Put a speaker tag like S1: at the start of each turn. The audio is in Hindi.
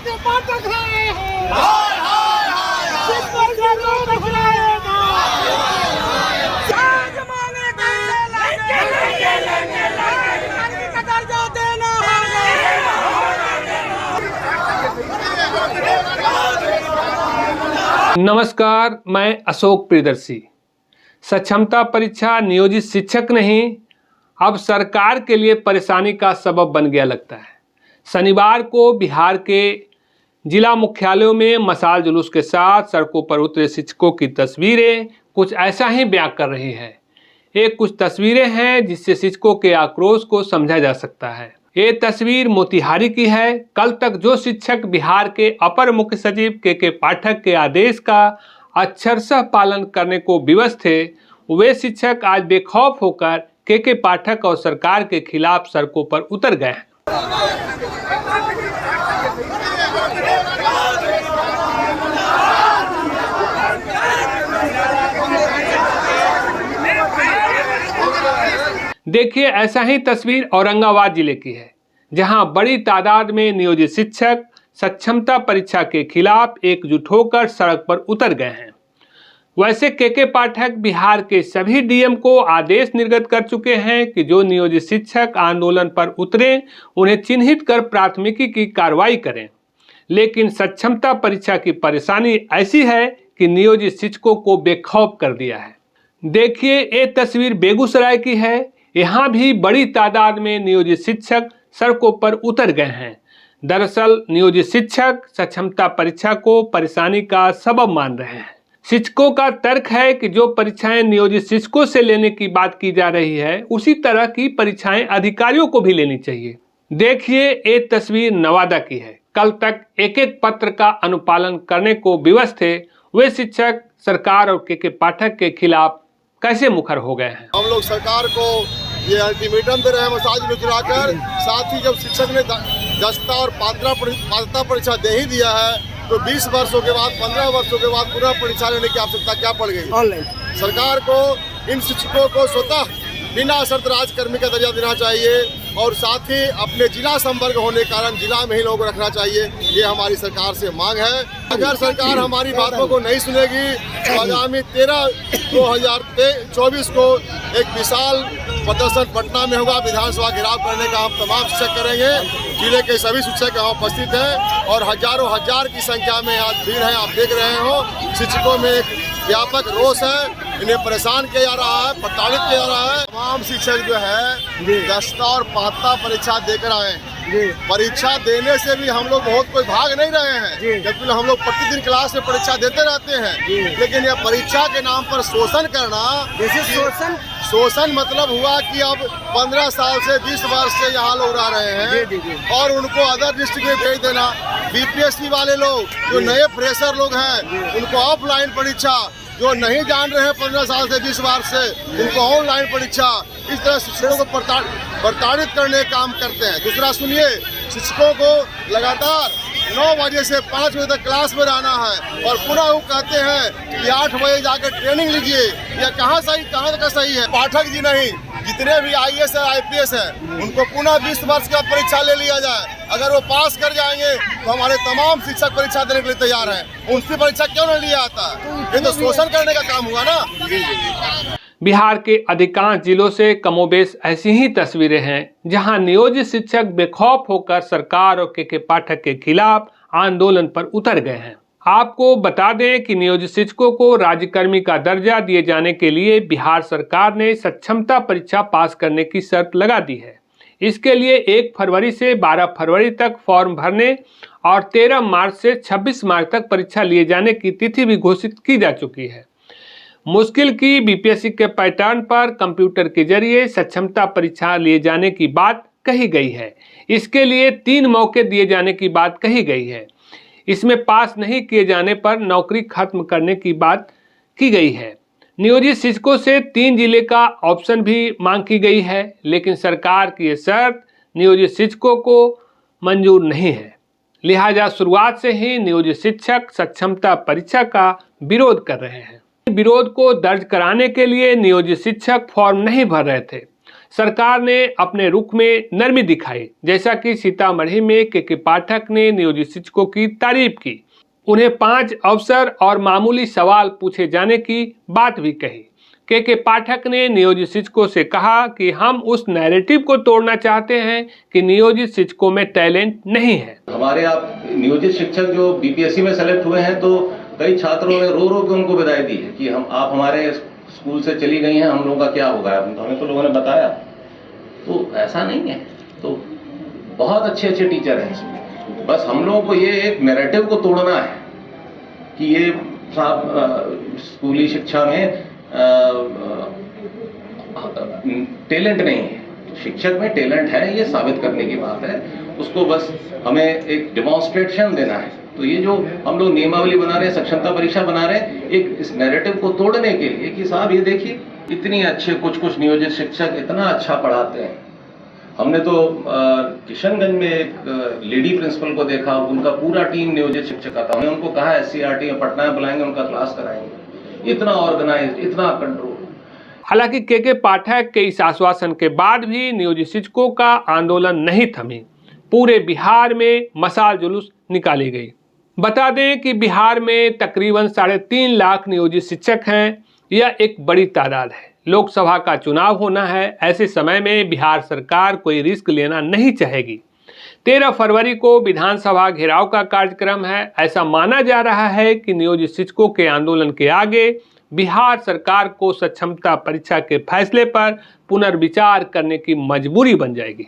S1: के पाठक रहे हैं, किस पर से जो टकराएगा, आज मांगे कैसे लेंगे, नागरिक का दर्जा देना होगा।
S2: नमस्कार, मैं अशोक प्रियदर्शी। सक्षमता परीक्षा नियोजित शिक्षक नहीं, अब सरकार के लिए परेशानी का सबब बन गया लगता है। शनिवार को बिहार के जिला मुख्यालयों में मशाल जुलूस के साथ सड़कों पर उतरे शिक्षकों की तस्वीरें कुछ ऐसा ही बयां कर रही है। ये कुछ तस्वीरें हैं जिससे शिक्षकों के आक्रोश को समझा जा सकता है। ये तस्वीर मोतिहारी की है। कल तक जो शिक्षक बिहार के अपर मुख्य सचिव के पाठक के आदेश का अक्षरशः पालन करने को विवश थे, वे शिक्षक आज बेखौफ होकर के पाठक और सरकार के खिलाफ सड़कों पर उतर गए हैं। देखिए, ऐसा ही तस्वीर औरंगाबाद जिले की है, जहां बड़ी तादाद में नियोजित शिक्षक सक्षमता परीक्षा के खिलाफ एकजुट होकर सड़क पर उतर गए हैं। वैसे के पाठक बिहार के सभी डीएम को आदेश निर्गत कर चुके हैं कि जो नियोजित शिक्षक आंदोलन पर उतरे उन्हें चिन्हित कर प्राथमिकी की कार्रवाई करें। लेकिन सक्षमता परीक्षा की परेशानी ऐसी है कि नियोजित शिक्षकों को बेखौफ कर दिया है। देखिए, ये तस्वीर बेगूसराय की है। यहाँ भी बड़ी तादाद में नियोजित शिक्षक सड़कों पर उतर गए हैं। दरअसल नियोजित शिक्षक सक्षमता परीक्षा को परेशानी का सबब मान रहे हैं। शिक्षकों का तर्क है कि जो परीक्षाएं नियोजित शिक्षकों से लेने की बात की जा रही है, उसी तरह की परीक्षाएं अधिकारियों को भी लेनी चाहिए। देखिए, ये तस्वीर नवादा की है। कल तक एक एक पत्र का अनुपालन करने को विवश थे, वे शिक्षक सरकार और के पाठक के खिलाफ कैसे मुखर हो गए हैं।
S3: हम लोग सरकार को ये अल्टीमेटम दे रहे हैं मसाज में चुराकर। साथ ही जब शिक्षक ने दस्ता और पात्रता परीक्षा दे ही दिया है, तो 20 वर्षों के बाद 15 वर्षों के बाद पुनः परीक्षा लेने की आवश्यकता क्या पड़ गई। ऑनलाइन सरकार को इन शिक्षकों को स्वतः बिना शर्त राजकर्मी का दर्जा देना चाहिए और साथ ही अपने जिला संवर्ग होने के कारण जिला में ही लोगों को रखना चाहिए। ये हमारी सरकार से मांग है। अगर सरकार हमारी बातों को नहीं सुनेगी तो आगामी 13/2024 को एक विशाल प्रदर्शन पटना में होगा। विधानसभा घेराव करने का हम तमाम शिक्षक करेंगे। जिले के सभी शिक्षक यहाँ उपस्थित हैं और हजारों हजार की संख्या में आज भीड़ है। आप देख रहे हो, शिक्षकों में एक व्यापक रोष है। इन्हें परेशान किया जा रहा है, प्रताड़ित किया जा रहा है। तमाम शिक्षक जो है दस्ता और पात्रता परीक्षा देकर आए हैं। परीक्षा देने से भी हम लोग बहुत कोई भाग नहीं रहे हैं, जबकि हम लोग प्रतिदिन क्लास में परीक्षा देते रहते हैं। लेकिन यह परीक्षा के नाम पर शोषण करना, जैसे शोषण मतलब हुआ कि अब 15 साल से 20 वर्ष से यहाँ लोग रह रहे हैं और उनको अदर डिस्ट्रिक्ट में भेज देना। बीपीएससी वाले लोग जो नए फ्रेशर लोग हैं, उनको ऑफलाइन परीक्षा, जो नहीं जान रहे हैं 15 साल से 20 वर्ष से, उनको ऑनलाइन परीक्षा। इस तरह शिक्षकों को प्रताड़ित करने का काम करते हैं। दूसरा सुनिए, शिक्षकों को लगातार 9 बजे से 5 बजे तक क्लास में रहना है और पुनः वो कहते हैं कि 8 बजे जाकर ट्रेनिंग लीजिए। यह कहाँ तक सही है। पाठक जी नहीं, जितने भी IAS है IPS है, उनको पुनः 20 वर्ष का परीक्षा ले लिया जाए। अगर वो पास कर जाएंगे तो हमारे तमाम शिक्षक परीक्षा देने के लिए तैयार हैं। उनकी परीक्षा क्यों नहीं लिया आता? ये तो शोषण करने का काम हुआ ना।
S2: बिहार के अधिकांश जिलों से कमोबेश ऐसी ही तस्वीरें हैं, जहां नियोजित शिक्षक बेखौफ होकर सरकार और के पाठक के खिलाफ आंदोलन पर उतर गए हैं। आपको बता दें कि नियोजित शिक्षकों को राज्यकर्मी का दर्जा दिए जाने के लिए बिहार सरकार ने सक्षमता परीक्षा पास करने की शर्त लगा दी है। इसके लिए 1 फरवरी से 12 फरवरी तक फॉर्म भरने और 13 मार्च से 26 मार्च तक परीक्षा लिए जाने की तिथि भी घोषित की जा चुकी है। मुश्किल की बीपीएससी के पैटर्न पर कंप्यूटर के जरिए सक्षमता परीक्षा लिए जाने की बात कही गई है। इसके लिए 3 मौके दिए जाने की बात कही गई है। इसमें पास नहीं किए जाने पर नौकरी खत्म करने की बात की गई है। नियोजित शिक्षकों से 3 जिले का ऑप्शन भी मांग की गई है, लेकिन सरकार की यह शर्त नियोजित शिक्षकों को मंजूर नहीं है। लिहाजा शुरुआत से ही नियोजित शिक्षक सक्षमता परीक्षा का विरोध कर रहे हैं। विरोध को दर्ज कराने के लिए नियोजित शिक्षक फॉर्म नहीं भर रहे थे। सरकार ने अपने रुख में नरमी दिखाई, जैसा कि सीतामढ़ी में के पाठक ने नियोजित शिक्षकों की तारीफ की। उन्हें 5 अवसर और मामूली सवाल पूछे जाने की बात भी कही। के पाठक ने नियोजित शिक्षकों से कहा कि हम उस नैरेटिव को तोड़ना चाहते हैं कि नियोजित शिक्षकों में टैलेंट नहीं है।
S4: हमारे आप नियोजित शिक्षक जो बीपीएससी में सेलेक्ट हुए हैं, तो कई छात्रों ने रो रो के उनको विदाई दी है कि आप हमारे स्कूल से चली गई हैं, हम लोगों का क्या होगा। हमें तो लोगों ने बताया, तो ऐसा नहीं है। तो बहुत अच्छे अच्छे टीचर हैं इसमें, बस हम लोगों को ये एक नैरेटिव को तोड़ना है कि ये साहब स्कूली शिक्षा में टैलेंट नहीं है। तो शिक्षक में टैलेंट है, ये साबित करने की बात है। उसको बस हमें एक डेमोन्स्ट्रेशन देना है। तो ये जो हम लोग नियमावली बना रहे हैं, सक्षमता परीक्षा बना रहे हैं, एक इस नैरेटिव को तोड़ने के लिए कि साहब ये देखिए इतनी अच्छे कुछ नियोजित शिक्षक इतना अच्छा पढ़ाते हैं। हमने तो किशनगंज में एक लेडी प्रिंसिपल को देखा, उनका पूरा टीम नियोजित शिक्षक था। हमने उनको कहा SCRT में पटना में बुलाएंगे, उनका क्लास कराएंगे। इतना ऑर्गेनाइज, इतना कंट्रोल।
S2: हालांकि के पाठक के इस आश्वासन के बाद भी नियोजित शिक्षकों का आंदोलन नहीं थमी। पूरे बिहार में मशाल जुलूस निकाली गई। बता दें कि बिहार में तकरीबन 3.5 लाख नियोजित शिक्षक हैं। यह एक बड़ी तादाद है। लोकसभा का चुनाव होना है, ऐसे समय में बिहार सरकार कोई रिस्क लेना नहीं चाहेगी। 13 फरवरी को विधानसभा घेराव का कार्यक्रम है। ऐसा माना जा रहा है कि नियोजित शिक्षकों के आंदोलन के आगे बिहार सरकार को सक्षमता परीक्षा के फैसले पर पुनर्विचार करने की मजबूरी बन जाएगी।